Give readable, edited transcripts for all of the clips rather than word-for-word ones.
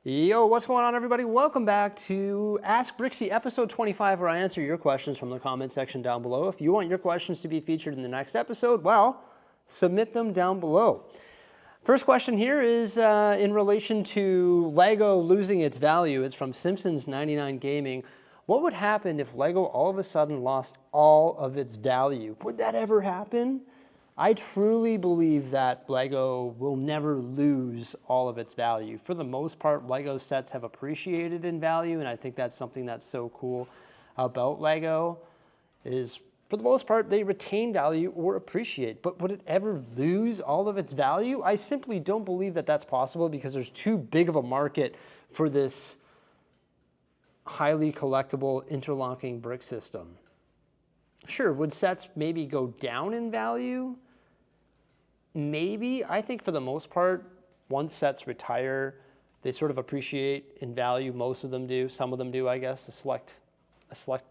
Yo, what's going on, everybody? Welcome back to Ask Bricksie, episode 25, where I answer your questions from the comment section down below. If you want your questions to be featured in the next episode, well, submit them down below. First question here is in relation to Lego losing its value. It's from Simpsons99 Gaming. What would happen if Lego all of a sudden lost all of its value? Would that ever happen? I truly believe that Lego will never lose all of its value. For the most part, Lego sets have appreciated in value, and I think that's something that's so cool about Lego is, for the most part, they retain value or appreciate. But would it ever lose all of its value? I simply don't believe that that's possible because there's too big of a market for this highly collectible interlocking brick system. Sure, would sets maybe go down in value? Maybe. I think for the most part, once sets retire, they sort of appreciate in value. Most of them do. Some of them do, I guess. A select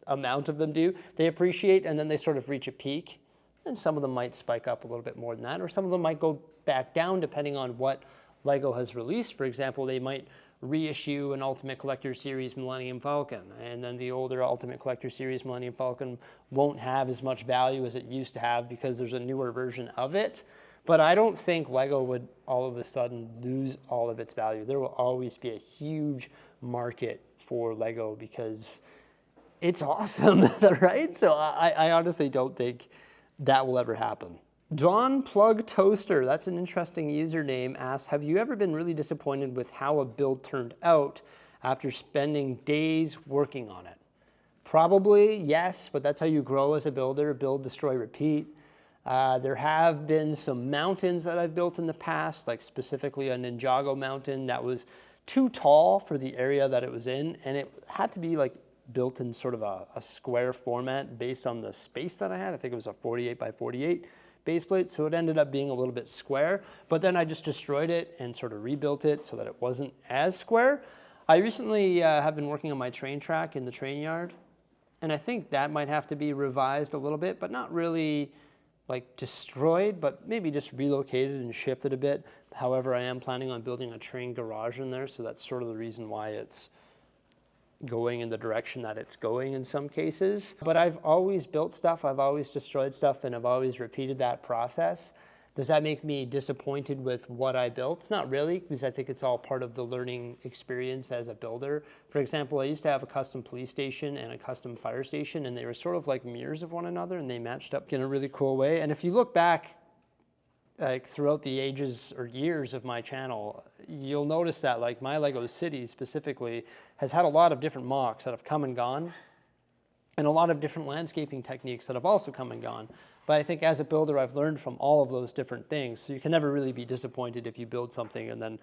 amount of them do. They appreciate, and then they sort of reach a peak. And some of them might spike up a little bit more than that, or some of them might go back down depending on what Lego has released. For example, they might reissue an Ultimate Collector Series Millennium Falcon, and then the older Ultimate Collector Series Millennium Falcon won't have as much value as it used to have because there's a newer version of it. But I don't think Lego would all of a sudden lose all of its value. There will always be a huge market for Lego because it's awesome, right? So I honestly don't think that will ever happen. Dawn Plug Toaster, that's an interesting username, asks, have you ever been really disappointed with how a build turned out after spending days working on it? Probably, yes, but that's how you grow as a builder, build, destroy, repeat. There have been some mountains that I've built in the past, like specifically a Ninjago mountain that was too tall for the area that it was in, and it had to be like built in sort of a square format based on the space that I had. I think it was a 48 by 48 base plate, so it ended up being a little bit square, but then I just destroyed it and sort of rebuilt it so that it wasn't as square. I recently have been working on my train track in the train yard, and I think that might have to be revised a little bit, but not really like destroyed, but maybe just relocated and shifted a bit. However, I am planning on building a train garage in there, so that's sort of the reason why it's going in the direction that it's going in some cases. But I've always built stuff, I've always destroyed stuff, and I've always repeated that process. Does that make me disappointed with what I built? Not really, because I think it's all part of the learning experience as a builder. For example, I used to have a custom police station and a custom fire station, and they were sort of like mirrors of one another, and they matched up in a really cool way. And if you look back like throughout the ages or years of my channel, you'll notice that like my Lego City specifically has had a lot of different mocks that have come and gone, and a lot of different landscaping techniques that have also come and gone. But I think as a builder, I've learned from all of those different things. So you can never really be disappointed if you build something and then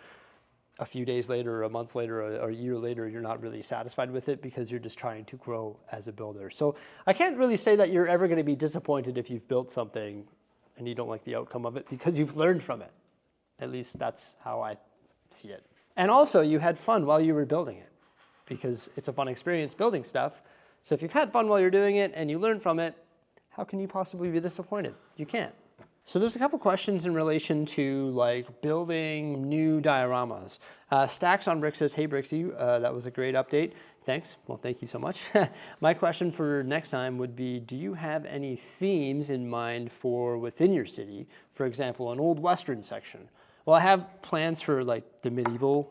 a few days later, or a month later, or a year later, you're not really satisfied with it because you're just trying to grow as a builder. So I can't really say that you're ever going to be disappointed if you've built something and you don't like the outcome of it because you've learned from it. At least that's how I see it. And also you had fun while you were building it because it's a fun experience building stuff. So if you've had fun while you're doing it and you learn from it, how can you possibly be disappointed? You can't. So there's a couple questions in relation to like building new dioramas. Stacks on Brick says, hey Bricksie, that was a great update. Thanks. Well, thank you so much. My question for next time would be, do you have any themes in mind for within your city? For example, an old Western section. Well, I have plans for like the medieval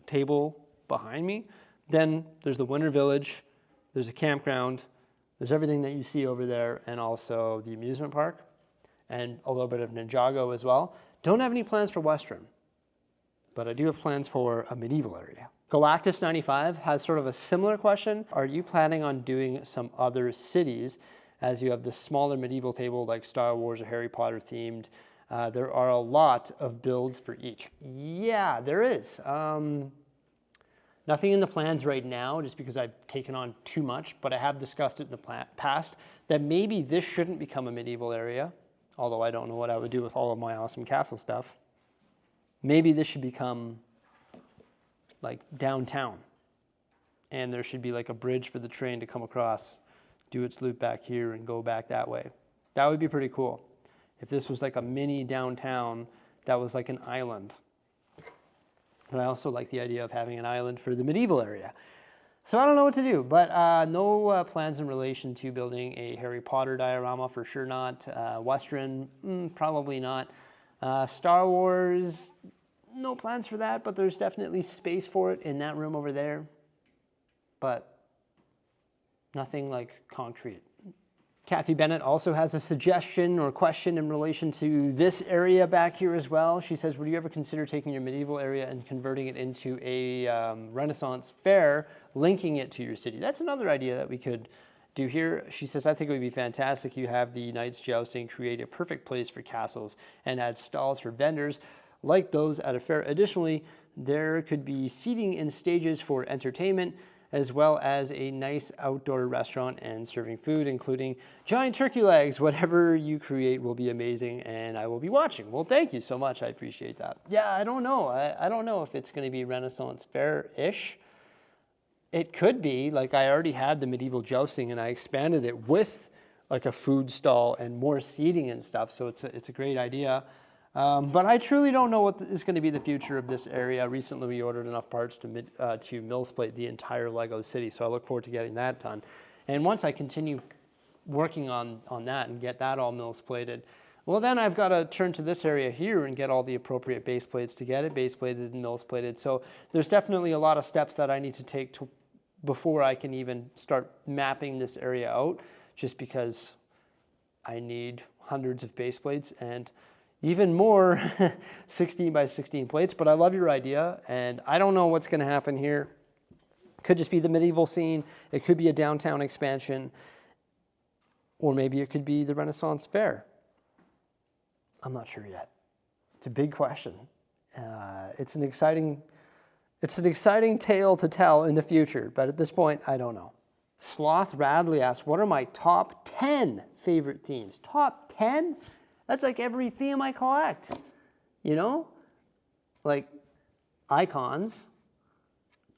table behind me. Then there's the Winter Village, there's a campground, there's everything that you see over there, and also the amusement park, and a little bit of Ninjago as well. Don't have any plans for Western, but I do have plans for a medieval area. Galactus95 has sort of a similar question. Are you planning on doing some other cities as you have the smaller medieval table like Star Wars or Harry Potter themed? There are a lot of builds for each. Yeah, there is. Nothing in the plans right now just because I've taken on too much, but I have discussed it in the past that maybe this shouldn't become a medieval area, although I don't know what I would do with all of my awesome castle stuff. Maybe this should become like downtown, and there should be like a bridge for the train to come across, do its loop back here and go back that way. That would be pretty cool. If this was like a mini downtown that was like an island. But I also like the idea of having an island for the medieval area. So I don't know what to do, but no plans in relation to building a Harry Potter diorama, for sure not. Western, probably not. Star Wars, no plans for that, but there's definitely space for it in that room over there. But nothing like concrete. Kathy Bennett also has a suggestion or question in relation to this area back here as well. She says, would you ever consider taking your medieval area and converting it into a Renaissance fair, linking it to your city? That's another idea that we could do here. She says, I think it would be fantastic. You have the knights jousting, create a perfect place for castles, and add stalls for vendors like those at a fair. Additionally, there could be seating and stages for entertainment, as well as a nice outdoor restaurant and serving food, including giant turkey legs. Whatever you create will be amazing, and I will be watching. Well, thank you so much. I appreciate that. Yeah, I don't know. I don't know if it's going to be Renaissance fair-ish. It could be. Like, I already had the medieval jousting, and I expanded it with like a food stall and more seating and stuff, so it's a great idea. But I truly don't know what is going to be the future of this area. Recently, we ordered enough parts to mills plate the entire Lego city, so I look forward to getting that done. And once I continue working on that and get that all mills plated, well, then I've got to turn to this area here and get all the appropriate base plates to get it base plated and mills plated. So there's definitely a lot of steps that I need to take before I can even start mapping this area out, just because I need hundreds of base plates and even more 16 by 16 plates. But I love your idea, and I don't know what's going to happen here. Could just be the medieval scene. It could be a downtown expansion, or maybe it could be the Renaissance Fair. I'm not sure yet. It's a big question. It's an exciting tale to tell in the future, but at this point, I don't know. Sloth Radley asks, what are my top 10 favorite themes? Top 10? That's like every theme I collect, you know? Like icons,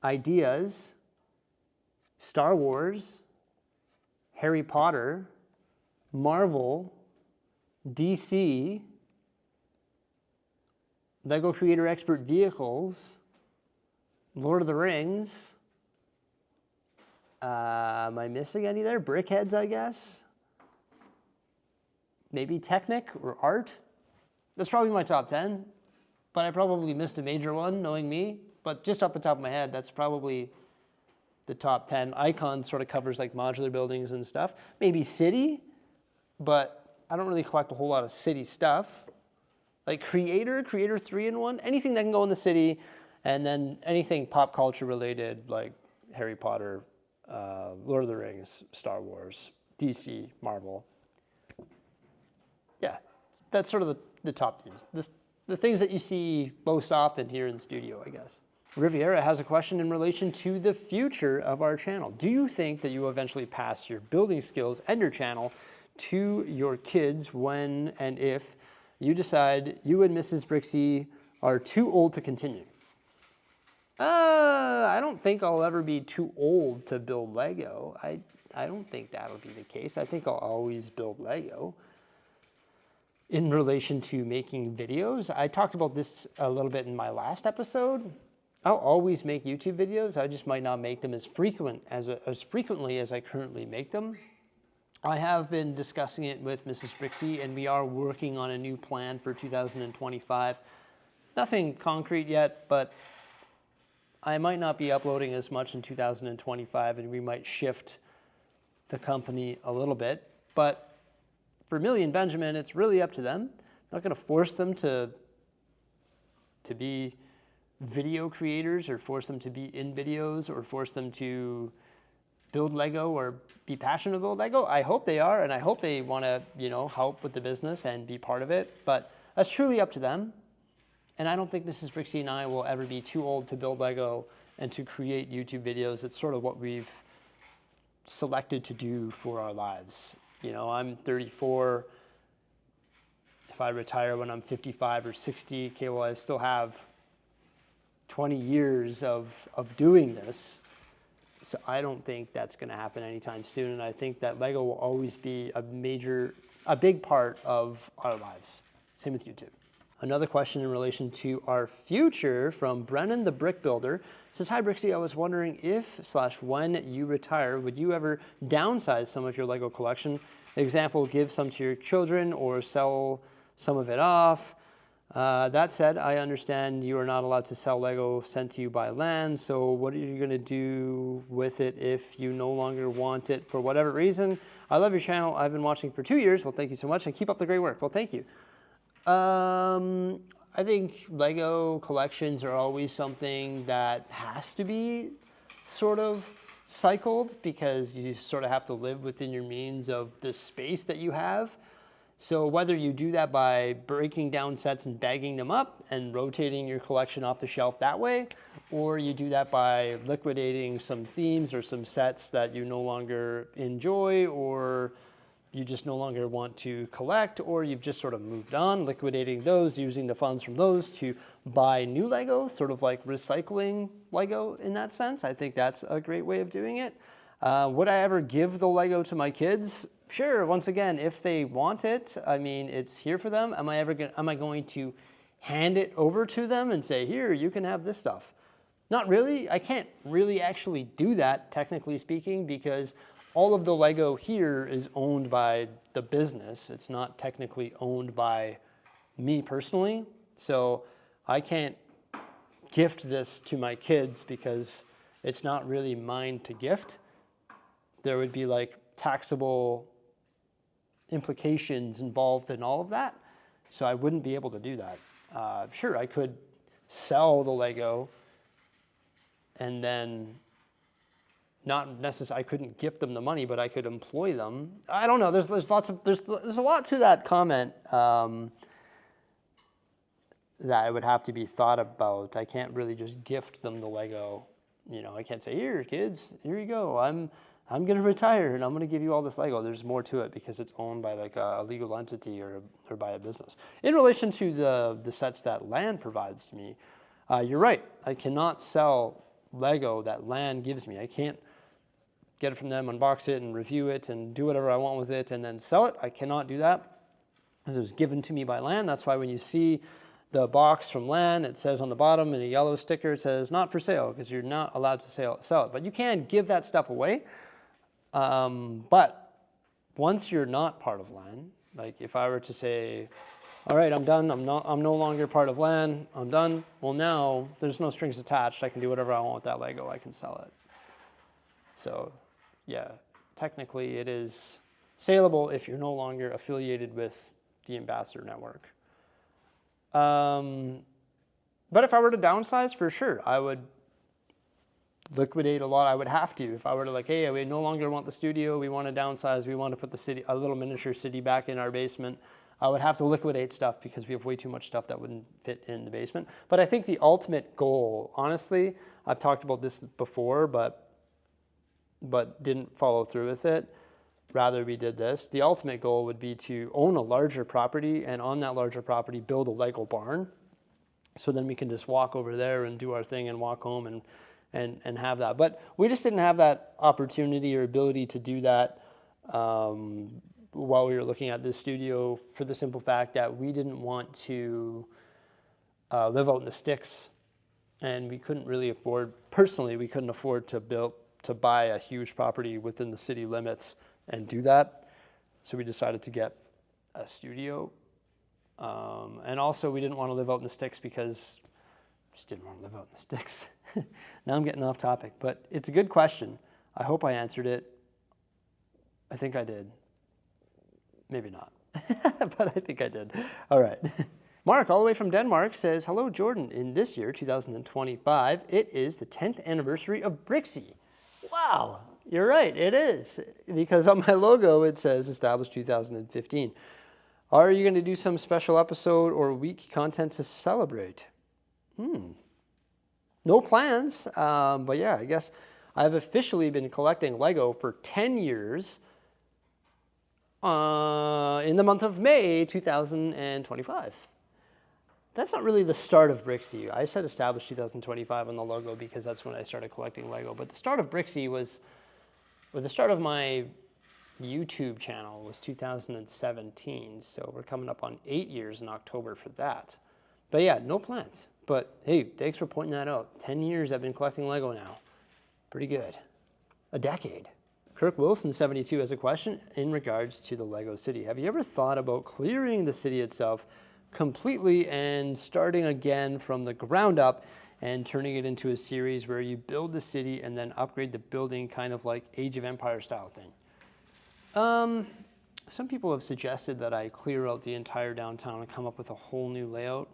ideas, Star Wars, Harry Potter, Marvel, DC, Lego Creator Expert Vehicles, Lord of the Rings. Am I missing any there? Brickheads, I guess. Maybe Technic or Art. That's probably my top 10, but I probably missed a major one, knowing me. But just off the top of my head, that's probably the top 10. Icon sort of covers like modular buildings and stuff. Maybe City, but I don't really collect a whole lot of city stuff. Like Creator 3-in-1, anything that can go in the city, and then anything pop culture related like Harry Potter, Lord of the Rings, Star Wars, DC, Marvel. Yeah, that's sort of the top themes. The things that you see most often here in the studio, I guess. Riviera has a question in relation to the future of our channel. Do you think that you will eventually pass your building skills and your channel to your kids when and if you decide you and Mrs. Bricksie are too old to continue? I don't think I'll ever be too old to build Lego. I don't think that'll be the case. I think I'll always build Lego. In relation to making videos, I talked about this a little bit in my last episode. I'll always make YouTube videos. I just might not make them as frequently as I currently make them. I have been discussing it with Mrs. Bricksie, and we are working on a new plan for 2025. Nothing concrete yet, but I might not be uploading as much in 2025, and we might shift the company a little bit. But for Millie and Benjamin, it's really up to them. I'm not going to force them to be video creators, or force them to be in videos, or force them to build Lego or be passionate about Lego. I hope they are, and I hope they want to, help with the business and be part of it. But that's truly up to them. And I don't think Mrs. Bricksie and I will ever be too old to build Lego and to create YouTube videos. It's sort of what we've selected to do for our lives. I'm 34. If I retire when I'm 55 or 60, okay, well, I still have 20 years of doing this. So I don't think that's going to happen anytime soon. And I think that Lego will always be a big part of our lives. Same with YouTube. Another question in relation to our future from Brennan the Brick Builder. Says, hi Bricksie, I was wondering if/when you retire, would you ever downsize some of your Lego collection? Example, give some to your children or sell some of it off. That said, I understand you are not allowed to sell Lego sent to you by LAN, so what are you going to do with it if you no longer want it for whatever reason? I love your channel. I've been watching for 2 years. Well, thank you so much, and keep up the great work. Well, thank you. I think Lego collections are always something that has to be sort of cycled because you sort of have to live within your means of the space that you have. So whether you do that by breaking down sets and bagging them up and rotating your collection off the shelf that way, or you do that by liquidating some themes or some sets that you no longer enjoy, or you just no longer want to collect, or you've just sort of moved on, liquidating those, using the funds from those to buy new Lego, sort of like recycling Lego in that sense. I think that's a great way of doing it. Would I ever give the Lego to my kids? Sure, once again, if they want it, I mean, it's here for them. Am I going to hand it over to them and say, here, you can have this stuff? Not really. I can't really actually do that, technically speaking, because all of the Lego here is owned by the business. It's not technically owned by me personally. So I can't gift this to my kids because it's not really mine to gift. There would be like taxable implications involved in all of that. So I wouldn't be able to do that. Sure, I could sell the Lego and then not necessarily, I couldn't gift them the money, but I could employ them. I don't know. There's a lot to that comment that would have to be thought about. I can't really just gift them the Lego. You know, I can't say, here, kids, here you go. I'm going to retire and I'm going to give you all this Lego. There's more to it because it's owned by like a legal entity or by a business. In relation to the sets that LAN provides to me, you're right. I cannot sell Lego that LAN gives me. I can't get it from them, unbox it, and review it, and do whatever I want with it, and then sell it. I cannot do that because it was given to me by LAN. That's why when you see the box from LAN, it says on the bottom in a yellow sticker, it says not for sale, because you're not allowed to sell it. But you can give that stuff away. But once you're not part of LAN, like if I were to say, all right, I'm done, I'm no longer part of LAN, I'm done. Well, now there's no strings attached. I can do whatever I want with that Lego. I can sell it. So yeah, technically it is saleable if you're no longer affiliated with the Ambassador Network. But if I were to downsize, for sure, I would liquidate a lot. I would have to. If I were to like, hey, we no longer want the studio, we want to downsize, we want to put the city, a little miniature city back in our basement, I would have to liquidate stuff because we have way too much stuff that wouldn't fit in the basement. But I think the ultimate goal, honestly, I've talked about this before, but didn't follow through with it. Rather, we did this. The ultimate goal would be to own a larger property, and on that larger property, build a Lego barn. So then we can just walk over there and do our thing and walk home and have that. But we just didn't have that opportunity or ability to do that while we were looking at this studio, for the simple fact that we didn't want to live out in the sticks, and we couldn't really afford, personally, we couldn't afford to buy a huge property within the city limits and do that. So we decided to get a studio. And also we didn't want to live out in the sticks because we just didn't want to live out in the sticks. Now I'm getting off topic, but it's a good question. I hope I answered it. I think I did. Maybe not, but I think I did. All right. Mark, all the way from Denmark, says, hello, Jordan. In this year, 2025, it is the 10th anniversary of Bricksie. Wow, you're right, it is. Because on my logo, it says established 2015. Are you going to do some special episode or week content to celebrate? No plans, but yeah, I guess I've officially been collecting Lego for 10 years in the month of May 2025. That's not really the start of Bricksie. I said established 2025 on the logo because that's when I started collecting Lego. But the start of Bricksie was, or the start of my YouTube channel was 2017. So we're coming up on 8 years in October for that. But yeah, no plans. But hey, thanks for pointing that out. 10 years I've been collecting Lego now. Pretty good. A decade. Kirk Wilson 72 has a question in regards to the Lego city. Have you ever thought about clearing the city itself completely and starting again from the ground up and turning it into a series where you build the city and then upgrade the building, kind of like Age of Empire style thing? Some people have suggested that I clear out the entire downtown and come up with a whole new layout.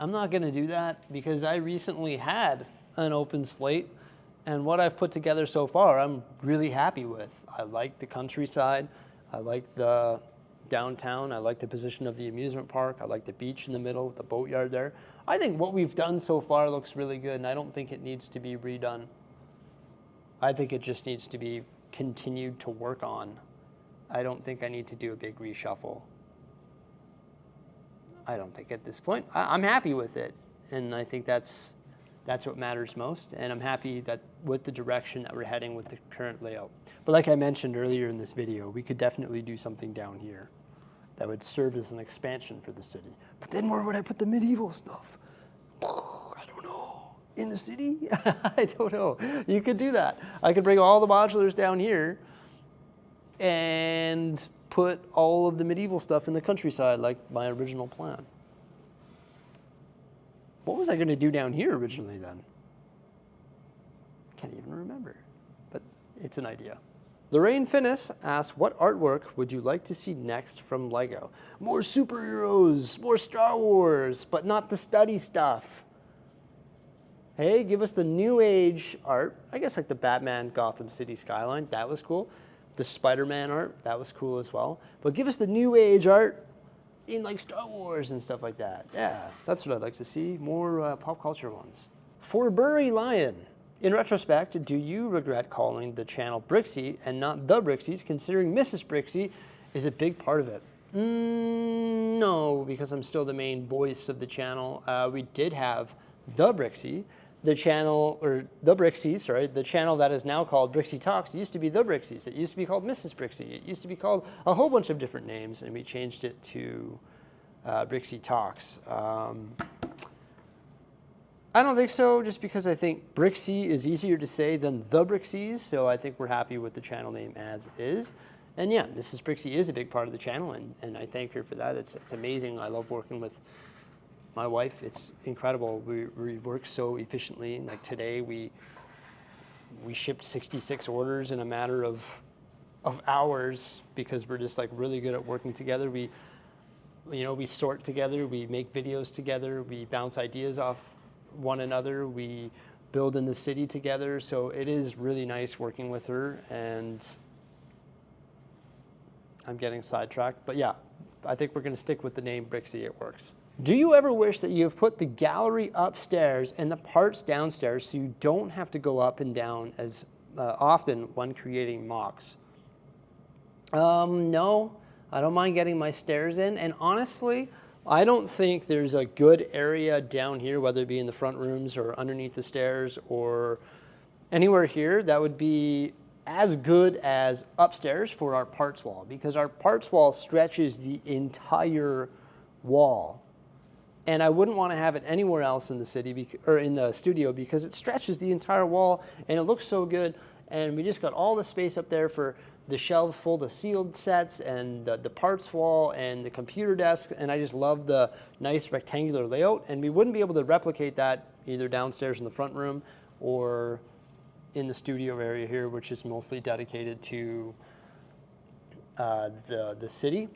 I'm not going to do that because I recently had an open slate, and what I've put together so far I'm really happy with. I like the countryside, I like the downtown, I like the position of the amusement park, I like the beach in the middle, the boatyard there. I think what we've done so far looks really good, and I don't think it needs to be redone. I think it just needs to be continued to work on. I don't think I need to do a big reshuffle. I don't think at this point. I'm happy with it, and I think that's what matters most, and I'm happy that with the direction that we're heading with the current layout. But like I mentioned earlier in this video, we could definitely do something down here that would serve as an expansion for the city. But then where would I put the medieval stuff? I don't know. In the city? I don't know. You could do that. I could bring all the modulars down here and put all of the medieval stuff in the countryside like my original plan. What was I going to do down here originally then? Can't even remember, but it's an idea. Lorraine Finnis asks, what artwork would you like to see next from Lego? More superheroes, more Star Wars, but not the study stuff. Hey, give us the new age art. I guess like the Batman Gotham City skyline, that was cool. The Spider-Man art, that was cool as well. But give us the new age art in like Star Wars and stuff like that. Yeah, that's what I'd like to see, more pop culture ones. For Burry Lion, in retrospect, do you regret calling the channel Bricksie and not the Bricksies, considering Mrs. Bricksie is a big part of it? No, because I'm still the main voice of the channel. We did have the Bricksie, the channel, or the Brixies, sorry, the channel that is now called Bricksie Talks. It used to be the Brixies. It used to be called Mrs. Bricksie. It used to be called a whole bunch of different names, and we changed it to Bricksie Talks. I don't think so, just because I think Bricksie is easier to say than the Brixies, so I think we're happy with the channel name as is. And yeah, Mrs. Bricksie is a big part of the channel, and I thank her for that. It's amazing. I love working with my wife. It's incredible. We work so efficiently. Like today, we shipped 66 orders in a matter of hours because we're just like really good at working together. We sort together, we make videos together, we bounce ideas off one another, we build in the city together. So it is really nice working with her, and I'm getting sidetracked. But yeah, I think we're going to stick with the name Bricksie. It works. Do you ever wish that you have put the gallery upstairs and the parts downstairs so you don't have to go up and down as often when creating mocks? No, I don't mind getting my stairs in, and honestly, I don't think there's a good area down here, whether it be in the front rooms or underneath the stairs or anywhere here, that would be as good as upstairs for our parts wall, because our parts wall stretches the entire wall. And I wouldn't want to have it anywhere else in the city or in the studio because it stretches the entire wall and it looks so good. And we just got all the space up there for the shelves full of sealed sets and the parts wall and the computer desk. And I just love the nice rectangular layout. And we wouldn't be able to replicate that either downstairs in the front room or in the studio area here, which is mostly dedicated to the city.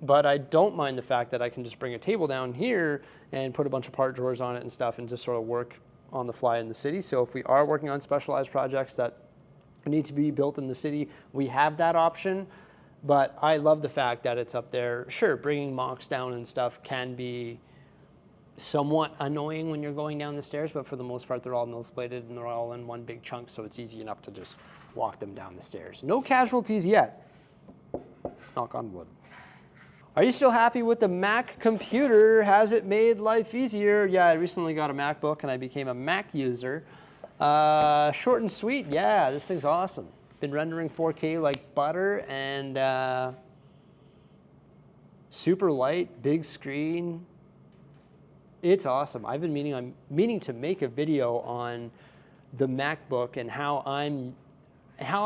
But I don't mind the fact that I can just bring a table down here and put a bunch of part drawers on it and stuff and just sort of work on the fly in the city. So if we are working on specialized projects that need to be built in the city, we have that option. But I love the fact that it's up there. Sure, bringing mocks down and stuff can be somewhat annoying when you're going down the stairs, but for the most part, they're all nose plated and they're all in one big chunk, so it's easy enough to just walk them down the stairs. No casualties yet. Knock on wood. Are you still happy with the Mac computer? Has it made life easier? Yeah, I recently got a MacBook and I became a Mac user. Short and sweet, yeah, this thing's awesome. Been rendering 4K like butter, and Super light, big screen. It's awesome. I'm meaning to make a video on the MacBook and how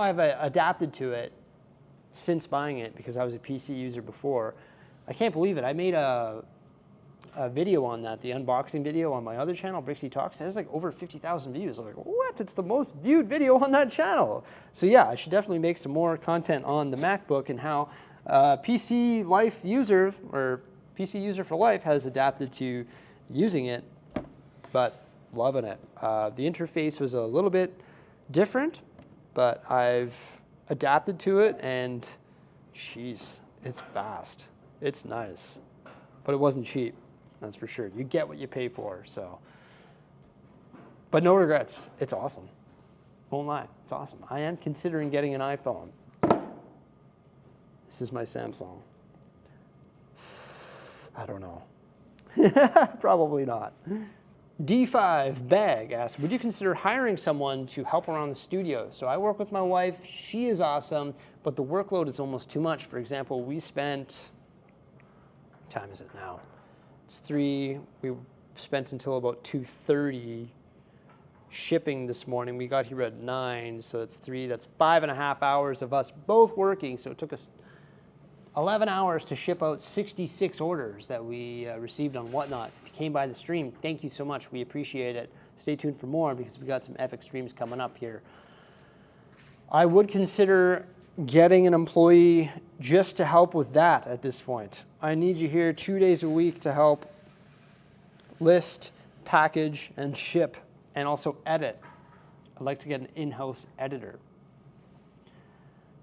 I've adapted to it since buying it, because I was a PC user before. I can't believe it. I made a video on that, the unboxing video on my other channel, Bricksie Talks. It has like over 50,000 views. I'm like, what? It's the most viewed video on that channel. So yeah, I should definitely make some more content on the MacBook and how PC life user, or PC user for life, has adapted to using it, but loving it. The interface was a little bit different, but I've adapted to it, and jeez, it's fast. It's nice, but it wasn't cheap. That's for sure. You get what you pay for, so. But no regrets. It's awesome. Won't lie. It's awesome. I am considering getting an iPhone. This is my Samsung. I don't know. Probably not. D5 Bag asks, would you consider hiring someone to help around the studio? So I work with my wife. She is awesome, but the workload is almost too much. For example, we spent, what time is it now? It's 3, we spent until about 2:30 shipping this morning. We got here at 9, so it's 3, that's 5.5 hours of us both working. So it took us 11 hours to ship out 66 orders that we received on Whatnot. If you came by the stream, thank you so much. We appreciate it. Stay tuned for more, because we got some epic streams coming up here. I would consider getting an employee just to help with that at this point. I need you here 2 days a week to help list, package, and ship, and also edit. I'd like to get an in-house editor.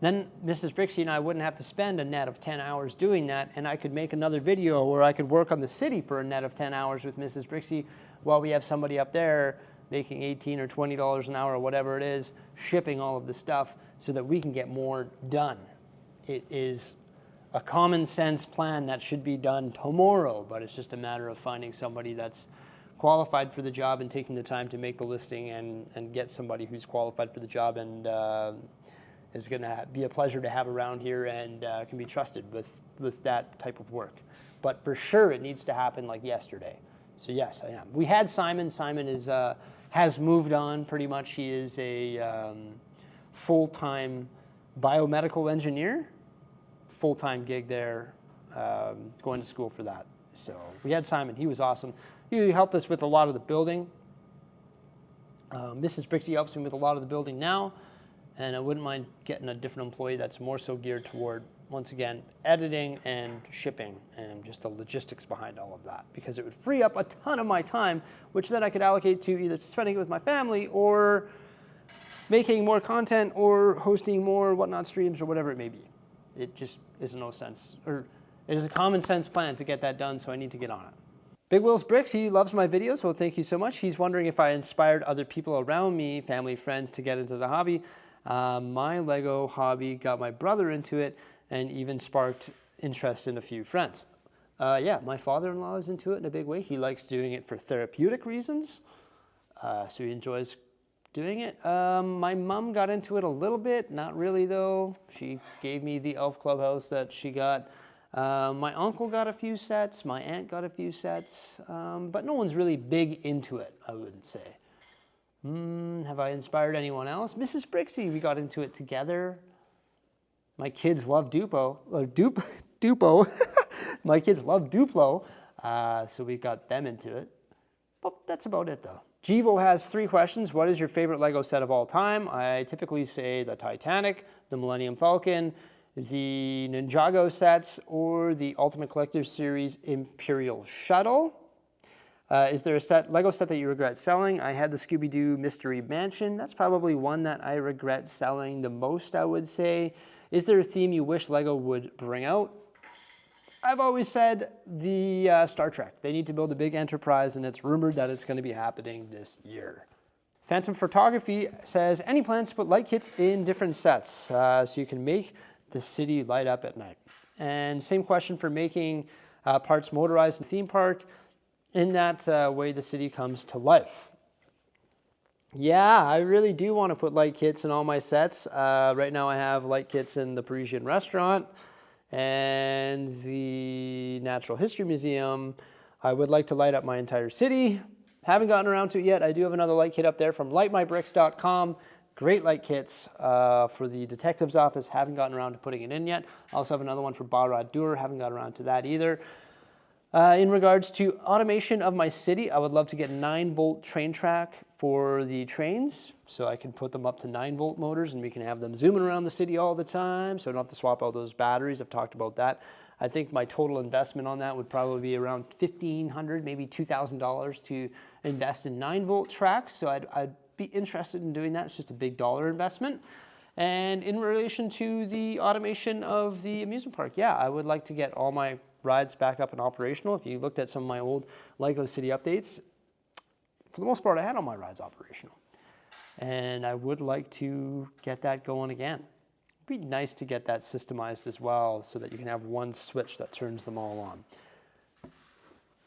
Then Mrs. Bricksie and I wouldn't have to spend a net of 10 hours doing that, and I could make another video where I could work on the city for a net of 10 hours with Mrs. Bricksie while we have somebody up there making $18 or $20 an hour or whatever it is, shipping all of the stuff so that we can get more done. It is a common sense plan that should be done tomorrow, but it's just a matter of finding somebody that's qualified for the job and taking the time to make the listing and get somebody who's qualified for the job and is going to be a pleasure to have around here and can be trusted with that type of work. But for sure, it needs to happen like yesterday. So yes, I am. We had Simon. Simon has moved on pretty much. He is a full-time biomedical engineer, full-time gig there, going to school for that. So we had Simon. He was awesome. He helped us with a lot of the building. Mrs. Bricksie helps me with a lot of the building now. And I wouldn't mind getting a different employee that's more so geared toward, once again, editing and shipping and just the logistics behind all of that, because it would free up a ton of my time, which then I could allocate to either spending it with my family or making more content or hosting more Whatnot streams or whatever it may be. It just is no sense, or it is a common sense plan to get that done, so I need to get on it. Big Will's Bricks, he loves my videos. Well, thank you so much. He's wondering if I inspired other people around me, family, friends, to get into the hobby. My Lego hobby got my brother into it and even sparked interest in a few friends. Yeah, my father-in-law is into it in a big way. He likes doing it for therapeutic reasons, so he enjoys doing it. My mom got into it a little bit, not really though. She gave me the elf clubhouse that she got. My uncle got a few sets, my aunt got a few sets, but no one's really big into it, I wouldn't say. Have I inspired anyone else? Mrs. Bricksie, we got into it together. My kids love Dupo. Dupo. My kids love Duplo, so we got them into it. But that's about it, though. Jivo has 3 questions. What is your favorite Lego set of all time? I typically say the Titanic, the Millennium Falcon, the Ninjago sets, or the Ultimate Collector Series Imperial Shuttle. Is there a Lego set that you regret selling? I had the Scooby-Doo Mystery Mansion. That's probably one that I regret selling the most, I would say. Is there a theme you wish Lego would bring out? I've always said the Star Trek. They need to build a big Enterprise, and it's rumored that it's going to be happening this year. Phantom Photography says, any plans to put light kits in different sets so you can make the city light up at night? And same question for making parts motorized in theme park. In that way, the city comes to life. Yeah, I really do want to put light kits in all my sets. Right now I have light kits in the Parisian restaurant And the Natural History Museum, I would like to light up my entire city. Haven't gotten around to it yet. I do have another light kit up there from lightmybricks.com. Great light kits for the detective's office. Haven't gotten around to putting it in yet. I also have another one for Barad Dur. Haven't gotten around to that either. In regards to automation of my city, I would love to get 9-volt train track for the trains, so I can put them up to 9-volt motors and we can have them zooming around the city all the time, so I don't have to swap out those batteries. I've talked about that. I think my total investment on that would probably be around $1,500, maybe $2,000 to invest in 9-volt tracks, so I'd be interested in doing that. It's just a big dollar investment. And in relation to the automation of the amusement park, yeah, I would like to get all my rides back up and operational. If you looked at some of my old LEGO City updates, for the most part, I had all my rides operational. And I would like to get that going again. It'd be nice to get that systemized as well so that you can have one switch that turns them all on.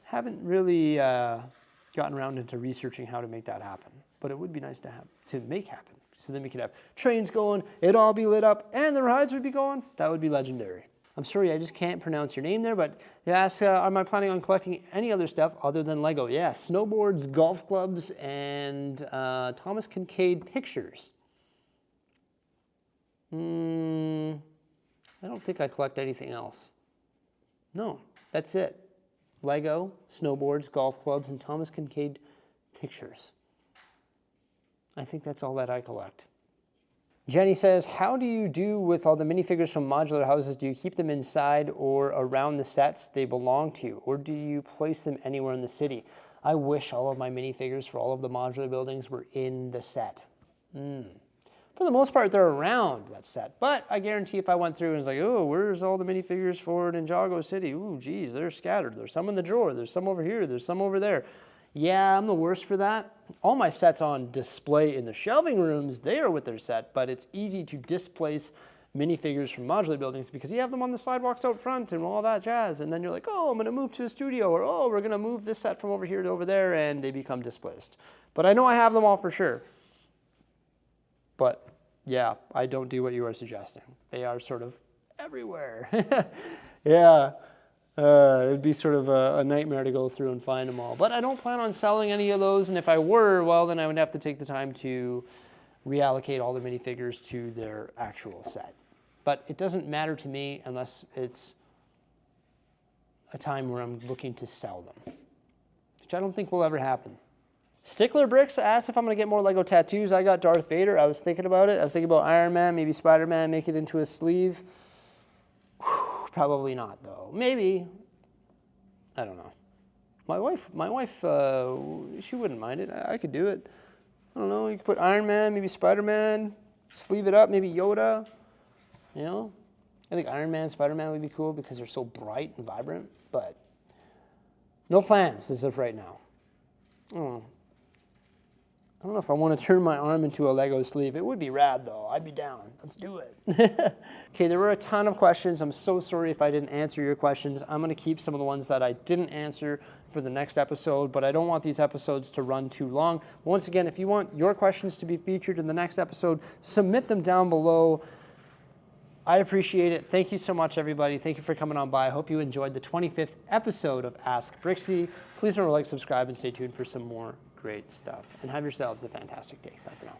Haven't really gotten around into researching how to make that happen, but it would be nice to make happen. So then we could have trains going, it'd all be lit up, and the rides would be going. That would be legendary. I'm sorry, I just can't pronounce your name there, but you ask, am I planning on collecting any other stuff other than Lego? Yeah, snowboards, golf clubs, and Thomas Kincaid pictures. I don't think I collect anything else. No, that's it. Lego, snowboards, golf clubs, and Thomas Kincaid pictures. I think that's all that I collect. Jenny says, how do you do with all the minifigures from modular houses? Do you keep them inside or around the sets they belong to? Or do you place them anywhere in the city? I wish all of my minifigures for all of the modular buildings were in the set. For the most part, they're around that set. But I guarantee if I went through and was like, oh, where's all the minifigures for Ninjago City? Ooh, geez, they're scattered. There's some in the drawer. There's some over here. There's some over there. Yeah, I'm the worst for that. All my sets on display in the shelving rooms, they are with their set, but it's easy to displace minifigures from modular buildings because you have them on the sidewalks out front and all that jazz. And then you're like, oh, I'm going to move to a studio, or oh, we're going to move this set from over here to over there, and they become displaced. But I know I have them all for sure. But yeah, I don't do what you are suggesting. They are sort of everywhere. Yeah. It'd be sort of a nightmare to go through and find them all. But I don't plan on selling any of those, and if I were, well, then I would have to take the time to reallocate all the minifigures to their actual set. But it doesn't matter to me unless it's a time where I'm looking to sell them, which I don't think will ever happen. Stickler Bricks asked if I'm going to get more Lego tattoos. I got Darth Vader. I was thinking about it. I was thinking about Iron Man, maybe Spider-Man, make it into a sleeve. Probably not, though. Maybe. I don't know. My wife, she wouldn't mind it. I could do it. I don't know. You could put Iron Man, maybe Spider-Man, sleeve it up, maybe Yoda. You know? I think Iron Man, Spider-Man would be cool because they're so bright and vibrant. But no plans as of right now. I don't know if I want to turn my arm into a Lego sleeve. It would be rad, though. I'd be down. Let's do it. Okay, there were a ton of questions. I'm so sorry if I didn't answer your questions. I'm going to keep some of the ones that I didn't answer for the next episode, but I don't want these episodes to run too long. Once again, if you want your questions to be featured in the next episode, submit them down below. I appreciate it. Thank you so much, everybody. Thank you for coming on by. I hope you enjoyed the 25th episode of Ask Bricksie. Please remember to like, subscribe, and stay tuned for some more great stuff. And have yourselves a fantastic day. Bye for now.